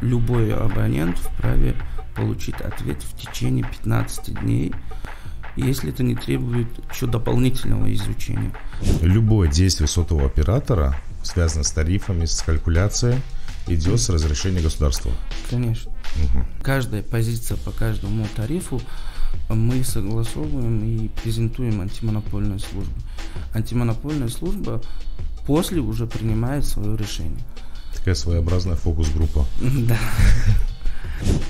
любой абонент вправе получить ответ в течение 15 дней, если это не требует еще дополнительного изучения. Любое действие сотового оператора, связанное с тарифами, с калькуляцией, идет с разрешения государства. Конечно. Каждая позиция по каждому тарифу мы согласовываем и презентуем антимонопольной службе. Антимонопольная служба после уже принимает свое решение. Такая своеобразная фокус-группа. Да.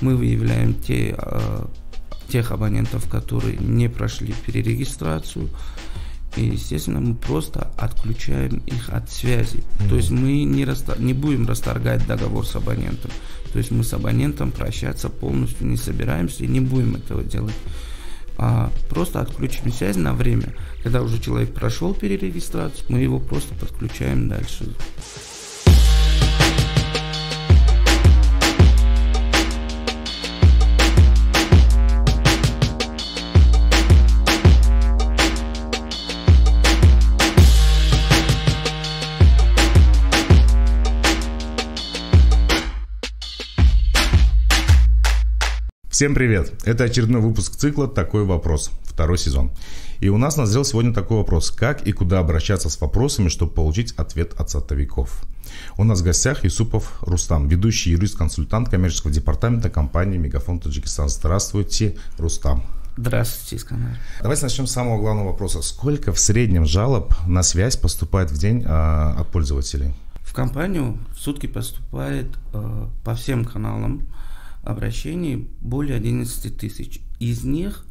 Мы выявляем тех абонентов, которые не прошли перерегистрацию. И, естественно, мы просто отключаем их от связи. То есть мы не будем расторгать договор с абонентом. То есть мы с абонентом прощаться полностью не собираемся и не будем этого делать. А просто отключим связь на время. Когда уже человек прошел перерегистрацию, мы его просто подключаем дальше. Всем привет! Это очередной выпуск цикла «Такой вопрос», второй сезон. И у нас назрел сегодня такой вопрос: как и куда обращаться с вопросами, чтобы получить ответ от сотовиков. У нас в гостях Юсупов Рустам, ведущий юрист-консультант коммерческого департамента компании «Мегафон Таджикистан». Здравствуйте, Рустам. Здравствуйте, Искандар. Давайте начнем с самого главного вопроса. Сколько в среднем жалоб на связь поступает в день от пользователей? В компанию в сутки поступает по всем каналам обращений более 11 тысяч. Из них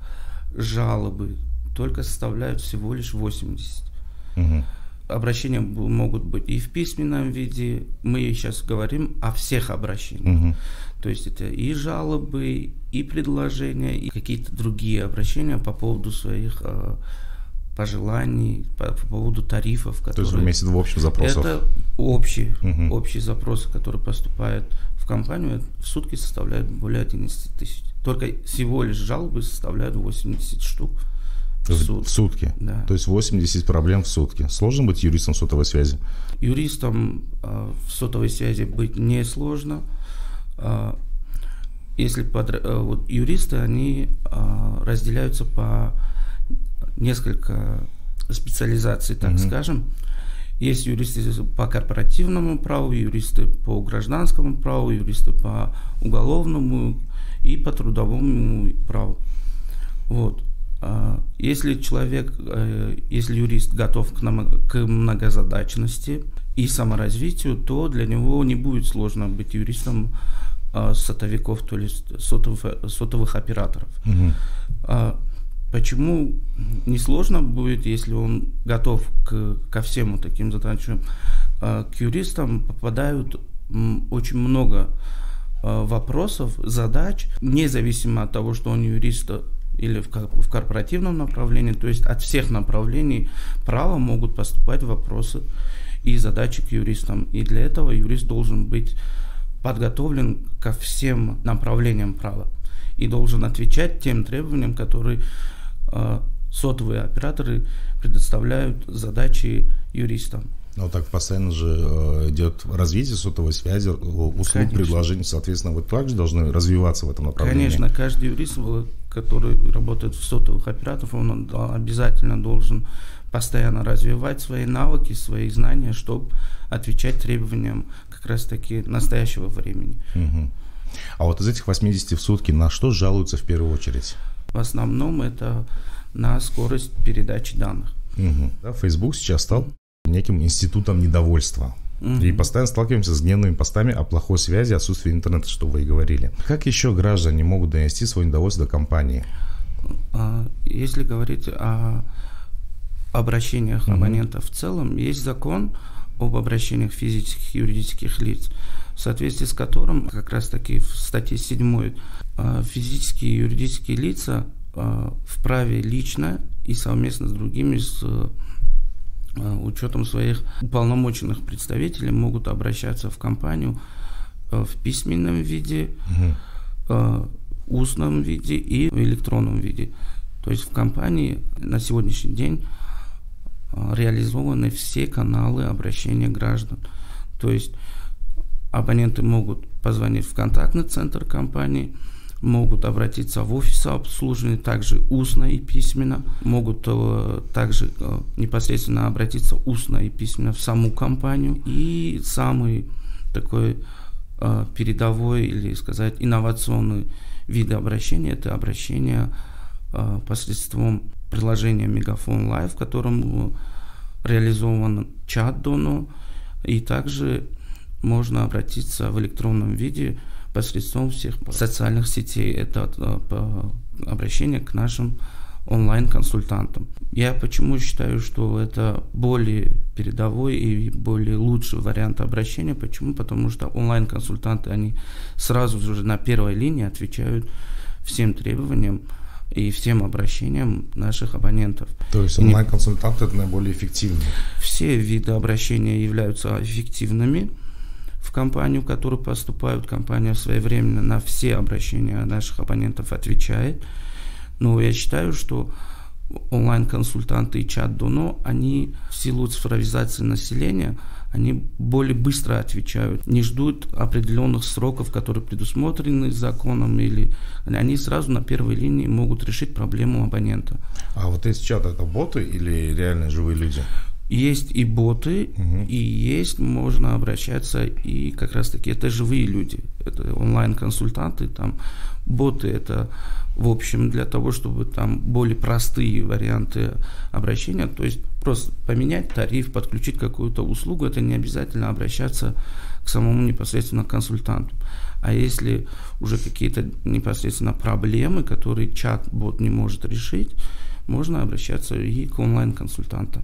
жалобы только составляют всего лишь 80. Обращения могут быть и в письменном виде. Мы сейчас говорим о всех обращениях. То есть это и жалобы, и предложения, и какие-то другие обращения по поводу своих пожеланий, по поводу тарифов, которые... То есть вы имеете в общем запросах? Это общие запросы, которые поступают в компанию, в сутки составляют более 11 тысяч. Только всего лишь жалобы составляют 80 штук в сутки? Да. То есть 80 проблем в сутки. Сложно быть юристом сотовой связи? Юристом в сотовой связи быть несложно. Если юристы, они разделяются по несколько специализаций, так скажем. Есть юристы по корпоративному праву, юристы по гражданскому праву, юристы по уголовному и по трудовому праву. Вот. Если юрист готов к многозадачности и саморазвитию, то для него не будет сложно быть юристом сотовиков, то есть сотовых операторов. Почему не сложно будет, если он готов ко всем таким задачам? К юристам попадают очень много вопросов, задач, независимо от того, что он юрист или в корпоративном направлении, то есть от всех направлений права могут поступать вопросы и задачи к юристам. И для этого юрист должен быть подготовлен ко всем направлениям права и должен отвечать тем требованиям, которые сотовые операторы предоставляют задачи юристам. Но так постоянно же идет развитие сотовой связи, услуг, предложений. Соответственно, вы также должны развиваться в этом направлении. Конечно, каждый юрист, который работает в сотовых операторах, он обязательно должен постоянно развивать свои навыки, свои знания, чтобы отвечать требованиям как раз-таки настоящего времени. А вот из этих 80 в сутки на что жалуются в первую очередь? В основном это на скорость передачи данных. Да, Facebook сейчас стал неким институтом недовольства. И постоянно сталкиваемся с гневными постами о плохой связи, отсутствии интернета, что вы и говорили. Как еще граждане могут донести свое недовольство до компании? Если говорить о обращениях абонентов в целом, есть закон об обращениях физических и юридических лиц, в соответствии с которым, как раз таки в статье 7, физические и юридические лица вправе лично и совместно с другими, с учетом своих уполномоченных представителей, могут обращаться в компанию в письменном виде, устном виде и в электронном виде. То есть в компании на сегодняшний день реализованы все каналы обращения граждан. То есть абоненты могут позвонить в контактный центр компании, могут обратиться в офис обслуживания, также устно и письменно, могут также непосредственно обратиться устно и письменно в саму компанию. И самый такой передовой, или сказать, инновационный вид обращения – это обращение посредством приложения Мегафон Лайв, в котором реализован чат Доно, и также можно обратиться в электронном виде посредством всех социальных сетей. Это обращение к нашим онлайн-консультантам. Я почему считаю, что это более передовой и более лучший вариант обращения? Почему? Потому что онлайн-консультанты, они сразу же на первой линии отвечают всем требованиям и всем обращениям наших абонентов. То есть онлайн-консультанты это наиболее эффективно? Все виды обращения являются эффективными. В компанию, в которую поступают, компания своевременно на все обращения наших абонентов отвечает. Но я считаю, что онлайн-консультанты и чат Доно, они в силу цифровизации населения, они более быстро отвечают, не ждут определенных сроков, которые предусмотрены законом, или они сразу на первой линии могут решить проблему абонента. А вот эти чаты — это боты или реально живые люди? Есть и боты, и есть, можно обращаться, и как раз-таки это живые люди, это онлайн-консультанты, там боты — это, в общем, для того, чтобы там более простые варианты обращения, то есть просто поменять тариф, подключить какую-то услугу, это не обязательно обращаться к самому непосредственно консультанту. А если уже какие-то непосредственно проблемы, которые чат-бот не может решить, можно обращаться и к онлайн-консультантам.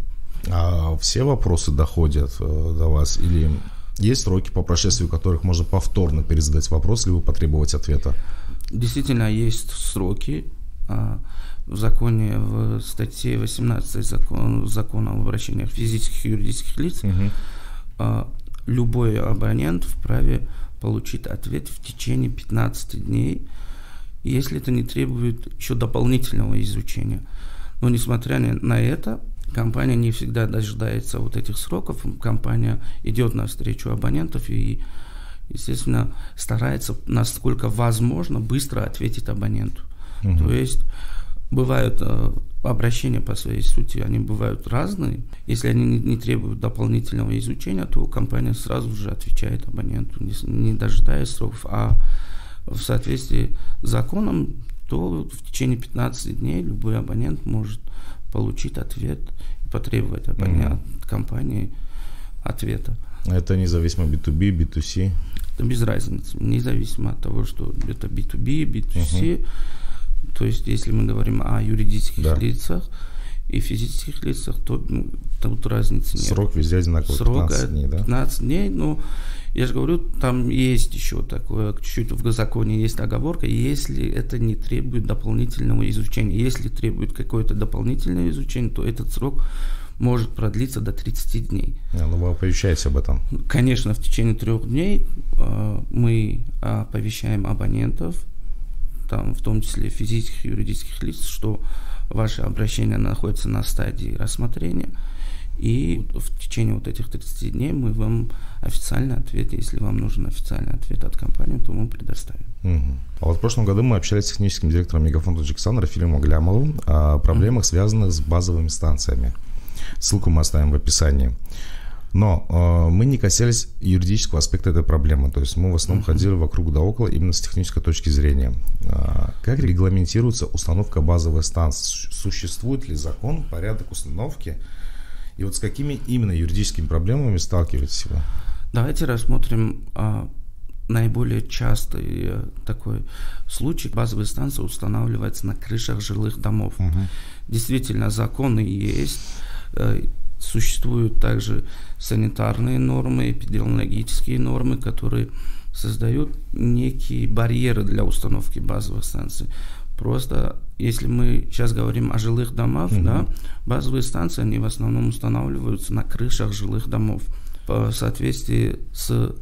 А все вопросы доходят до вас, или есть сроки, по прошествию которых можно повторно перезадать вопрос, либо потребовать ответа? Действительно, есть сроки. В законе, в статье 18 закона об обращениях физических и юридических лиц, любой абонент вправе получить ответ в течение 15 дней, если это не требует еще дополнительного изучения. Но несмотря на это, компания не всегда дожидается вот этих сроков. Компания идет навстречу абонентов и, естественно, старается, насколько возможно, быстро ответить абоненту. То есть бывают обращения по своей сути, они бывают разные. Если они не требуют дополнительного изучения, то компания сразу же отвечает абоненту, не дожидаясь сроков. А в соответствии с законом, то в течение 15 дней любой абонент может получить ответ и потребовать от компании ответа. Это независимо B2B, B2C? Это без разницы, независимо от того, что это B2B, B2C. То есть, если мы говорим о юридических лицах и физических лицах, то тут разницы нет. Срок везде одинаковый, 15 дней, да? 15 дней, но я же говорю, там есть еще такое, чуть-чуть в законе есть оговорка, если это не требует дополнительного изучения. Если требует какое-то дополнительное изучение, то этот срок может продлиться до 30 дней. Ну вы оповещаете об этом? Конечно, в течение 3 дней мы оповещаем абонентов, там, в том числе физических и юридических лиц, что ваше обращение находится на стадии рассмотрения, и в течение вот этих 30 дней мы вам официальный ответ, если вам нужен официальный ответ от компании, то мы предоставим. А вот в прошлом году мы общались с техническим директором Мегафон Таджикистана Рафилем Аглямовым о проблемах, связанных с базовыми станциями. Ссылку мы оставим в описании. Но мы не касались юридического аспекта этой проблемы, то есть мы в основном ходили вокруг да около именно с технической точки зрения. Как регламентируется установка базовой станции? Существует ли закон, порядок установки? И вот с какими именно юридическими проблемами сталкиваетесь вы? Давайте рассмотрим наиболее частый такой случай. Базовые станции устанавливаются на крышах жилых домов. Действительно, законы есть. Существуют также санитарные нормы, эпидемиологические нормы, которые создают некие барьеры для установки базовых станций. Просто, если мы сейчас говорим о жилых домах, да, базовые станции, они в основном устанавливаются на крышах жилых домов. В соответствии с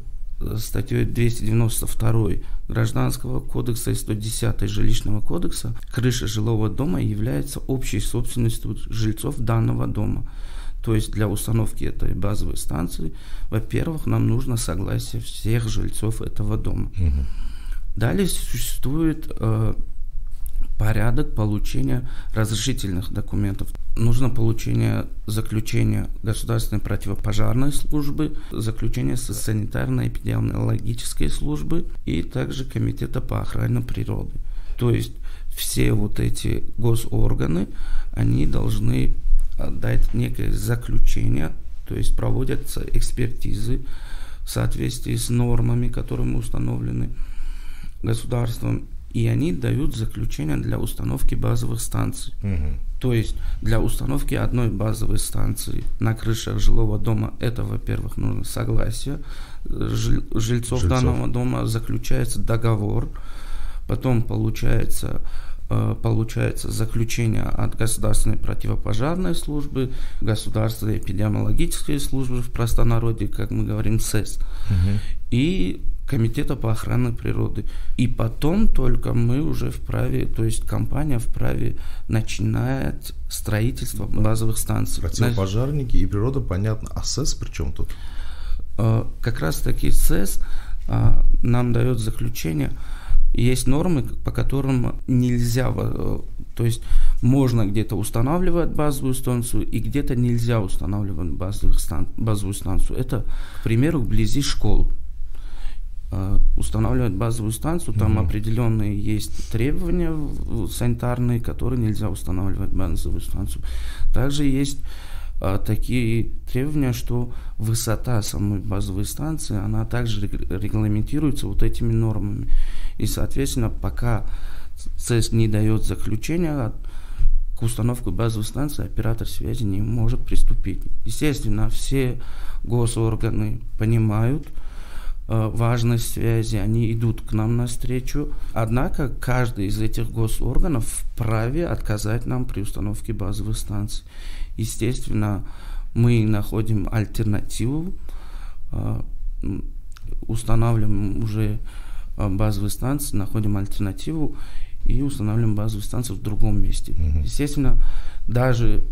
статьей 292 Гражданского кодекса и 110 Жилищного кодекса, крыша жилого дома является общей собственностью жильцов данного дома. То есть для установки этой базовой станции, во-первых, нам нужно согласие всех жильцов этого дома. Далее существует порядок получения разрешительных документов. Нужно получение заключения Государственной противопожарной службы, заключение санитарно-эпидемиологической службы и также Комитета по охране природы. То есть все вот эти госорганы, они должны дать некое заключение, то есть проводятся экспертизы в соответствии с нормами, которые установлены государством, и они дают заключение для установки базовых станций. То есть для установки одной базовой станции на крышах жилого дома, это, во-первых, нужно согласие жильцов данного дома, заключается договор, потом получается заключение от Государственной противопожарной службы, Государственной эпидемиологической службы, в простонародье, как мы говорим, СЭС, и Комитета по охране природы. И потом только мы уже вправе, то есть компания вправе начинает строительство базовых станций. Противопожарники и природа, понятно. А СЭС при чем тут? Как раз таки СЭС нам дает заключение. Есть нормы, по которым нельзя, то есть можно где-то устанавливать базовую станцию и где-то нельзя устанавливать базовую станцию. Это, к примеру, вблизи школ. Устанавливать базовую станцию, там определенные есть требования санитарные, которые нельзя устанавливать базовую станцию. Также есть такие требования, что высота самой базовой станции, она также регламентируется вот этими нормами. И, соответственно, пока ЦЭС не дает заключения к установке базовой станции, оператор связи не может приступить. Естественно, все госорганы понимают важность связи, они идут к нам навстречу. Однако каждый из этих госорганов вправе отказать нам при установке базовых станций. Естественно, мы находим альтернативу, устанавливаем уже базовые станции, находим альтернативу и устанавливаем базовую станцию в другом месте. Естественно, даже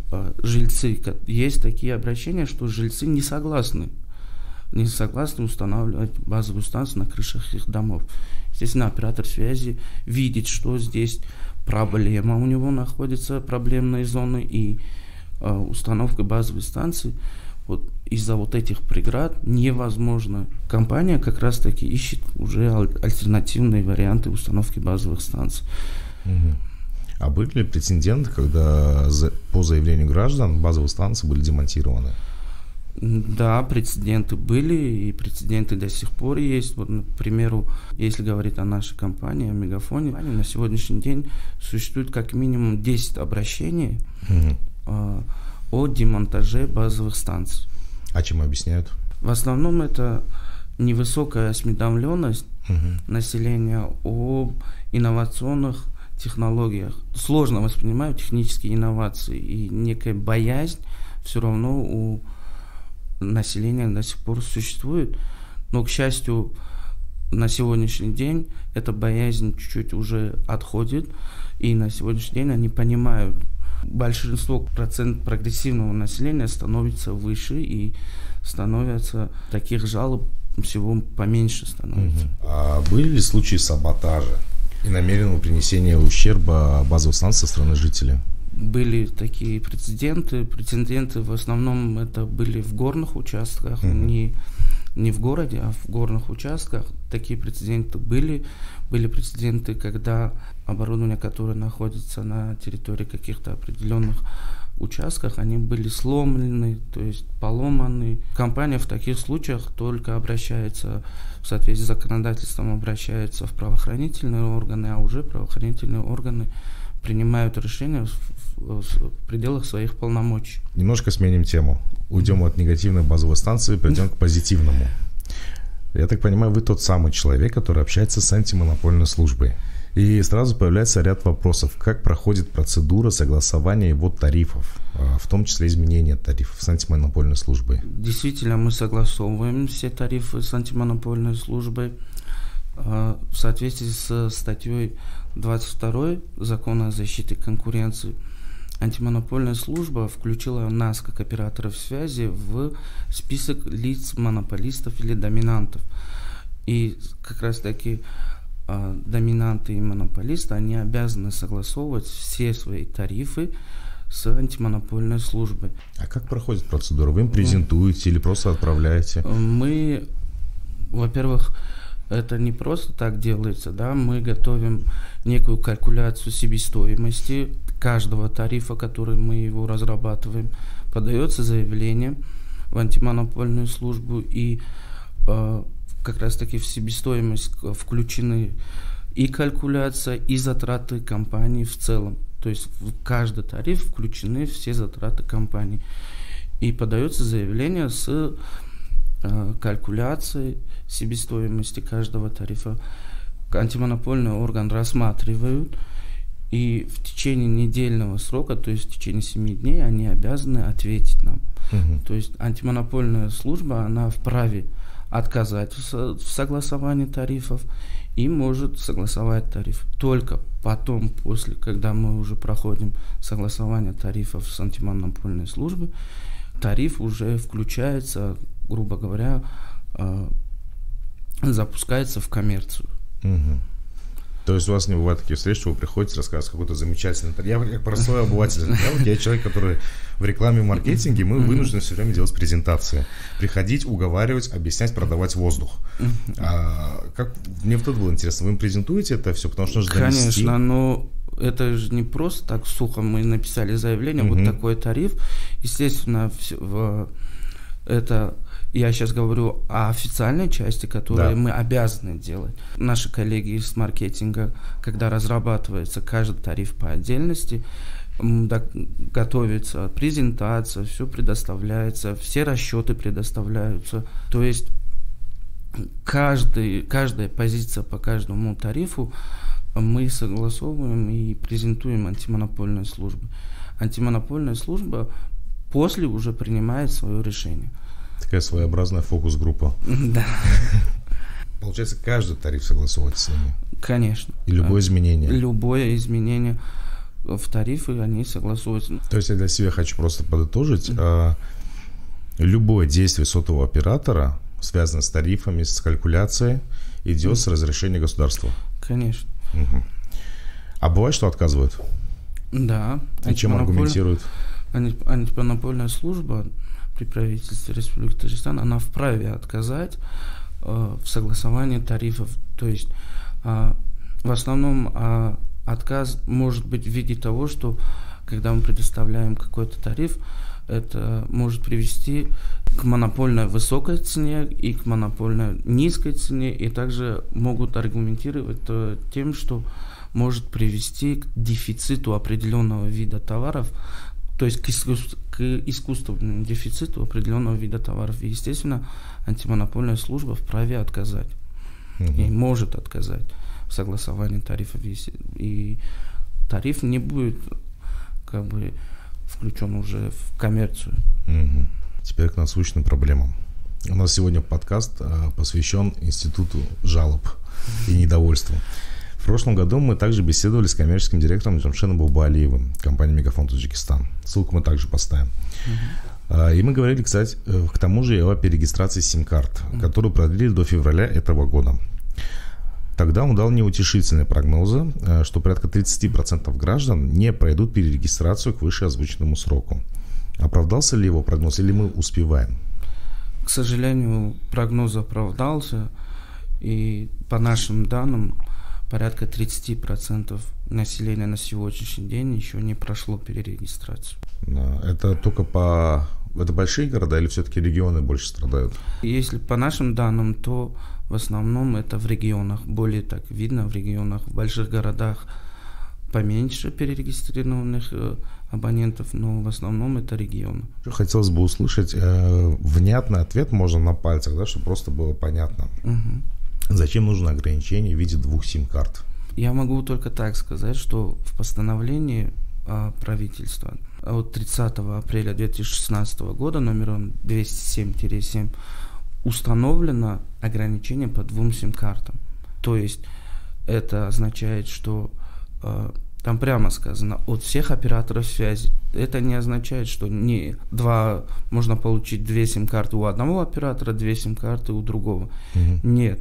жильцы, есть такие обращения, что жильцы не согласны устанавливать базовую станцию на крышах их домов. Естественно, оператор связи видит, что здесь проблема у него находится, проблемные зоны, и установка базовой станции вот из-за вот этих преград невозможно. Компания как раз таки ищет уже альтернативные варианты установки базовых станций. А были ли прецеденты, когда по заявлению граждан базовые станции были демонтированы? Да, прецеденты были, и прецеденты до сих пор есть. Вот, к примеру, если говорить о нашей компании, о Мегафоне, на сегодняшний день существует как минимум 10 обращений о демонтаже базовых станций. А чем объясняют? В основном это невысокая осведомленность населения об инновационных технологиях. Сложно воспринимают технические инновации, и некая боязнь все равно у населения до сих пор существует. Но, к счастью, на сегодняшний день эта боязнь чуть-чуть уже отходит, и на сегодняшний день они понимают, процент прогрессивного населения становится выше, и становятся таких жалоб всего поменьше становится. А были ли случаи саботажа и намеренного принесения ущерба базовых станций со стороны жителей? Были такие прецеденты. Прецеденты в основном это были в горных участках, не в городе, а в горных участках. Такие прецеденты были. Были прецеденты, когда оборудование, которое находится на территории каких-то определенных участках, они были сломлены, то есть поломаны. Компания в таких случаях только обращается, в соответствии с законодательством, обращается в правоохранительные органы, а уже правоохранительные органы принимают решения в пределах своих полномочий. Немножко сменим тему. Уйдем от негативной базовой станции, перейдем к позитивному. Я так понимаю, вы тот самый человек, который общается с антимонопольной службой. И сразу появляется ряд вопросов. Как проходит процедура согласования его тарифов, в том числе изменения тарифов с антимонопольной службой? Действительно, мы согласовываем все тарифы с антимонопольной службой в соответствии с статьей 22 Закона о защите конкуренции. антимонопольная служба включила нас, как операторов связи, в список лиц монополистов или доминантов. И как раз таки доминанты и монополисты, они обязаны согласовывать все свои тарифы с антимонопольной службой. А как проходит процедура? Вы им презентуете или просто отправляете? Мы, во-первых, это не просто так делается, да, мы готовим некую калькуляцию себестоимости каждого тарифа, который мы его разрабатываем. Подается заявление в антимонопольную службу, и как раз таки в себестоимость включены и калькуляция, и затраты компании в целом. То есть в каждый тариф включены все затраты компании. И подается заявление с калькуляцией себестоимости каждого тарифа. Антимонопольный орган рассматривают, и в течение недельного срока, то есть в течение 7 дней, они обязаны ответить нам. То есть антимонопольная служба, она вправе отказать в согласовании тарифов и может согласовать тариф. Только потом, после, когда мы уже проходим согласование тарифов с антимонопольной службой, тариф уже включается, грубо говоря, запускается в коммерцию. То есть у вас не бывают такие встречи, что вы приходите, рассказываете какой-то замечательный... Я как простой обыватель. Я человек, который в рекламе и маркетинге, мы вынуждены все время делать презентации. Приходить, уговаривать, объяснять, продавать воздух. Мне вот это было интересно. Вы им презентуете это все, потому что нужно донести? Конечно, но это же не просто так сухо. Мы написали заявление, вот такой тариф. Естественно, это... Я сейчас говорю о официальной части, которую мы обязаны делать. Наши коллеги из маркетинга, когда разрабатывается каждый тариф по отдельности, готовится презентация, все предоставляется, все расчеты предоставляются. То есть каждая позиция по каждому тарифу мы согласовываем и презентуем антимонопольной службе. Антимонопольная служба после уже принимает свое решение. Такая своеобразная фокус-группа. Да. Получается, каждый тариф согласовывать с ними? Конечно. И любое изменение? Любое изменение в тарифы, они согласуются. То есть я для себя хочу просто подытожить. Любое действие сотового оператора, связанное с тарифами, с калькуляцией, идет с разрешения государства? Конечно. А бывает, что отказывают? Да. И чем аргументируют? Антимонопольная служба при правительстве Республики Таджикистан, она вправе отказать в согласовании тарифов. То есть в основном отказ может быть в виде того, что когда мы предоставляем какой-то тариф, это может привести к монопольной высокой цене и к монопольной низкой цене, и также могут аргументировать тем, что может привести к дефициту определенного вида товаров, то есть к искусственному дефициту определенного вида товаров. И, естественно, антимонопольная служба вправе отказать. И может отказать в согласовании тарифов. И тариф не будет включен уже в коммерцию. Теперь к насущным проблемам. У нас сегодня подкаст посвящен институту жалоб и недовольства. В прошлом году мы также беседовали с коммерческим директором Джамшедом Бубалиевым, компании Мегафон Таджикистан. Ссылку мы также поставим. И мы говорили, кстати, к тому же и о перерегистрации сим-карт, которую продлили до февраля этого года. Тогда он дал неутешительные прогнозы, что порядка 30% граждан не пройдут перерегистрацию к вышеозвученному сроку. Оправдался ли его прогноз, или мы успеваем? К сожалению, прогноз оправдался, и по нашим данным, порядка 30% населения на сегодняшний день еще не прошло перерегистрацию. Это только Это большие города или все-таки регионы больше страдают? Если по нашим данным, то в основном это в регионах. Более так видно в регионах. В больших городах поменьше перерегистрированных абонентов, но в основном это регионы. Хотелось бы услышать внятный ответ, можно на пальцах, да, чтобы просто было понятно. Зачем нужно ограничение в виде 2 сим-карт? Я могу только так сказать, что в постановлении правительства от 30 апреля 2016 года номером 207-7 установлено ограничение по 2 сим-картам. То есть это означает, что Там прямо сказано от всех операторов связи. Это не означает, что можно получить 2 сим-карты у одного оператора, 2 сим-карты у другого. Нет.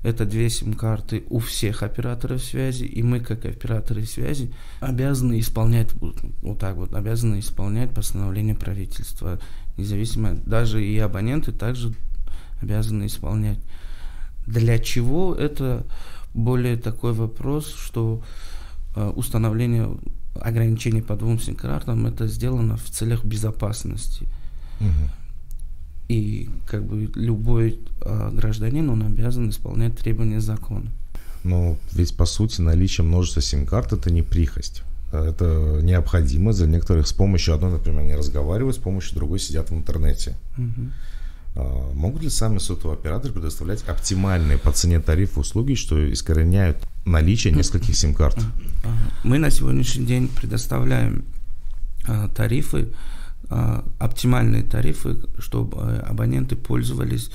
Это 2 сим-карты у всех операторов связи, и мы, как операторы связи, обязаны исполнять обязаны исполнять постановление правительства. Независимо, даже и абоненты также обязаны исполнять. Для чего? Это более такой вопрос, что установление ограничений по 2 сим-картам, это сделано в целях безопасности. И любой гражданин, он обязан исполнять требования закона. Но ведь по сути наличие множества сим-карт — это не прихоть. Это необходимо для некоторых. С помощью одной, например, они разговаривают, с помощью другой сидят в интернете. Могут ли сами сотовые операторы предоставлять оптимальные по цене тарифы услуги, что искореняют наличие нескольких сим-карт? Мы на сегодняшний день предоставляем тарифы, оптимальные тарифы, чтобы абоненты пользовались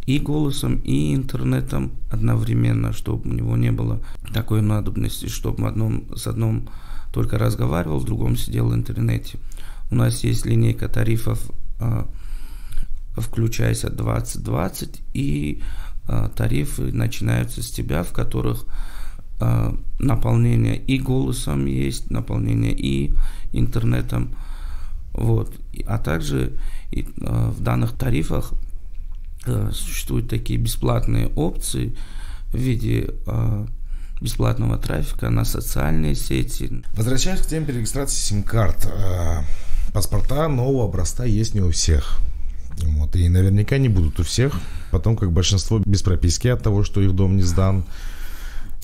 и голосом, и интернетом одновременно, чтобы у него не было такой надобности, чтобы с одном только разговаривал, в другом сидел в интернете. У нас есть линейка тарифов, включайся 2020, и тарифы начинаются с тебя, в которых наполнение и голосом есть, наполнение и интернетом. А также в данных тарифах существуют такие бесплатные опции в виде бесплатного трафика на социальные сети. Возвращаясь к теме перерегистрации сим-карт, паспорта нового образца есть не у всех. И наверняка не будут у всех, потом как большинство без прописки от того, что их дом не сдан,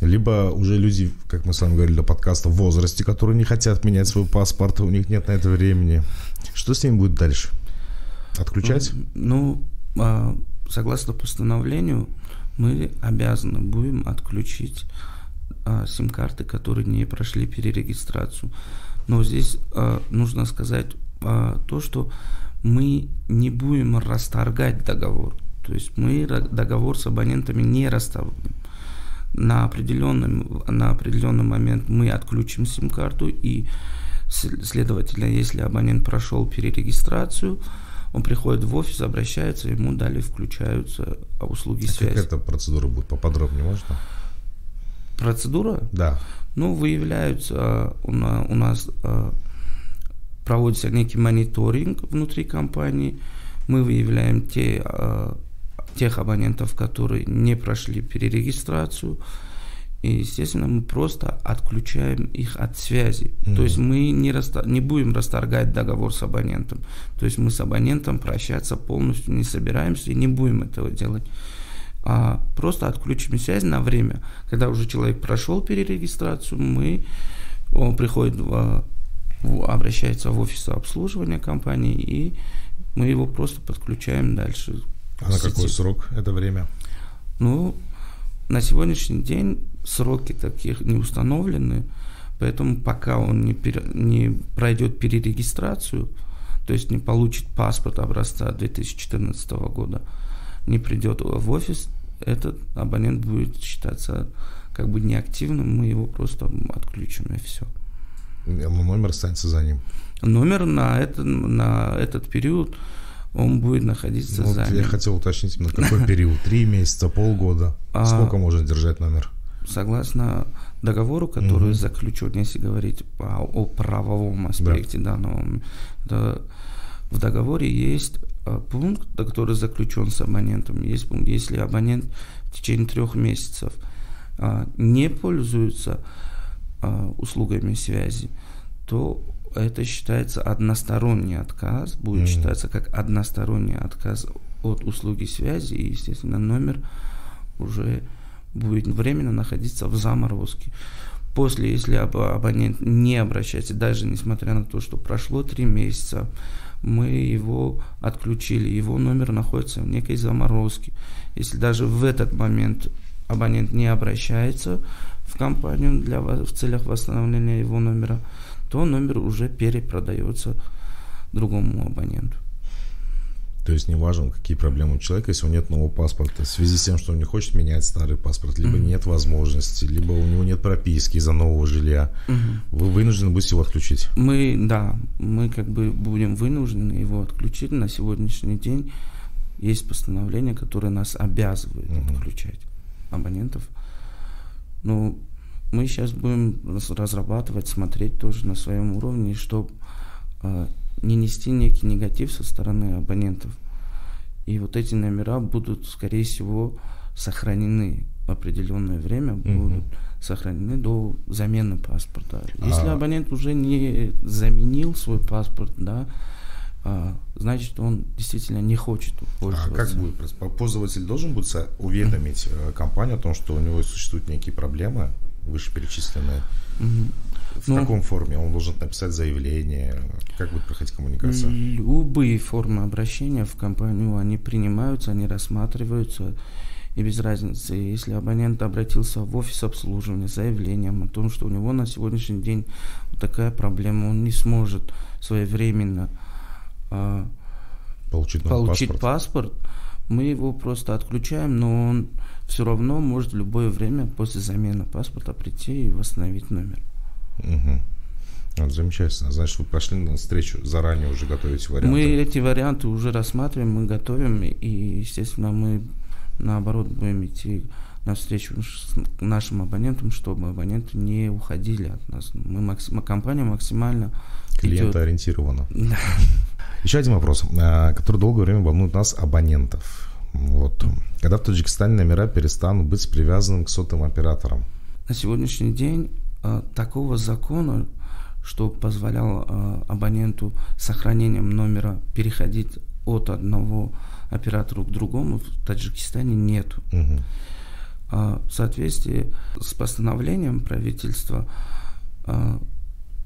либо уже люди, как мы с вами говорили до подкаста, в возрасте, которые не хотят менять свой паспорт, у них нет на это времени. Что с ними будет дальше? Отключать? Согласно постановлению, мы обязаны будем отключить сим-карты, которые не прошли перерегистрацию. Но здесь нужно сказать то, что мы не будем расторгать договор. То есть мы договор с абонентами не расторгнем. На определенный момент мы отключим сим-карту, и, следовательно, если абонент прошел перерегистрацию, он приходит в офис, обращается, ему далее включаются услуги связи. Как эта процедура будет? Поподробнее можно? Процедура? Да. Выявляются, у нас проводится некий мониторинг внутри компании, мы выявляем тех абонентов, которые не прошли перерегистрацию, и, естественно, мы просто отключаем их от связи. То есть мы не будем расторгать договор с абонентом. То есть мы с абонентом прощаться полностью не собираемся и не будем этого делать. А просто отключим связь на время. Когда уже человек прошел перерегистрацию, он приходит, обращается в офис обслуживания компании, и мы его просто подключаем дальше. А на какой срок это время? На сегодняшний день сроки таких не установлены, поэтому пока он не пройдет перерегистрацию, то есть не получит паспорт образца 2014 года, не придет в офис, этот абонент будет считаться неактивным, мы его просто отключим, и все. Номер останется за ним? Номер на этот период он будет находиться за ним. Я хотел уточнить, на какой период? 3 месяца, полгода? Сколько можно держать номер? Согласно договору, который заключен, если говорить о правовом аспекте данного, в договоре есть пункт, который заключен с абонентом. Есть пункт, если абонент в течение 3 месяцев не пользуется услугами связи, то это считается односторонний отказ, будет считаться как односторонний отказ от услуги связи, и, естественно, номер уже будет временно находиться в заморозке. После, если абонент не обращается, даже несмотря на то, что прошло 3 месяца, мы его отключили, его номер находится в некой заморозке. Если даже в этот момент абонент не обращается в компанию в целях восстановления его номера, то номер уже перепродается другому абоненту. То есть неважно, какие проблемы у человека, если у него нет нового паспорта, в связи с тем, что он не хочет менять старый паспорт, либо нет возможности, либо у него нет прописки из-за нового жилья, вы вынуждены будете его отключить? Мы как бы будем вынуждены его отключить. На сегодняшний день есть постановление, которое нас обязывает отключать абонентов. Но мы сейчас будем разрабатывать, смотреть тоже на своем уровне, чтобы не нести некий негатив со стороны абонентов. И вот эти номера будут, скорее всего, сохранены в определенное время, будут сохранены до замены паспорта. Если абонент уже не заменил свой паспорт, значит, он действительно не хочет пользоваться. А как будет? Пользователь должен будет уведомить компанию о том, что у него существуют некие проблемы, вышеперечисленные? В каком форме? Он должен написать заявление? Как будет проходить коммуникация? Любые формы обращения в компанию, они принимаются, они рассматриваются, и без разницы. Если абонент обратился в офис обслуживания с заявлением о том, что у него на сегодняшний день вот такая проблема, он не сможет своевременно получить паспорт, мы его просто отключаем, но он все равно может в любое время после замены паспорта прийти и восстановить номер. Замечательно. Значит, вы пошли на встречу, заранее уже готовите варианты? Мы эти варианты уже рассматриваем, мы готовим, и, естественно, мы, наоборот, будем идти навстречу нашим абонентам, чтобы абоненты не уходили от нас. Компания максимально клиентоориентирована. Еще один вопрос, который долгое время волнует нас, абонентов. Когда в Таджикистане номера перестанут быть привязанными к сотовым операторам? На сегодняшний день такого закона, что позволял абоненту с сохранением номера переходить от одного оператора к другому, в Таджикистане нет. В соответствии с постановлением правительства,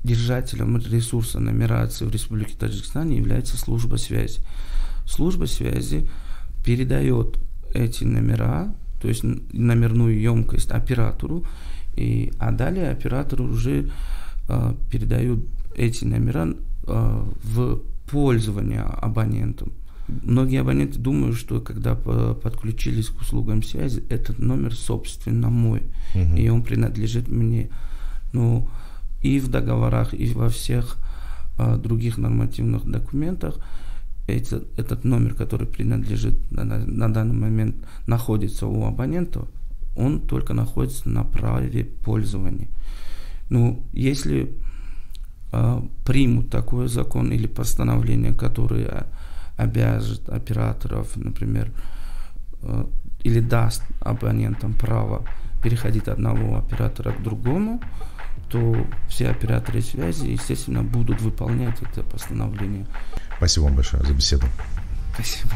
держателем ресурса нумерации в Республике Таджикистан является служба связи. Служба связи передает эти номера, то есть номерную емкость оператору, а далее оператор уже передает эти номера в пользование абонентам. Многие абоненты думают, что когда подключились к услугам связи, этот номер собственно мой, и он принадлежит мне. Но и в договорах, и во всех других нормативных документах этот номер, который принадлежит на данный момент, находится у абонента, он только находится на праве пользования. Ну, если примут такой закон или постановление, которое обяжет операторов, например, или даст абонентам право переходить от одного оператора к другому, то все операторы связи, естественно, будут выполнять это постановление. Спасибо вам большое за беседу. Спасибо.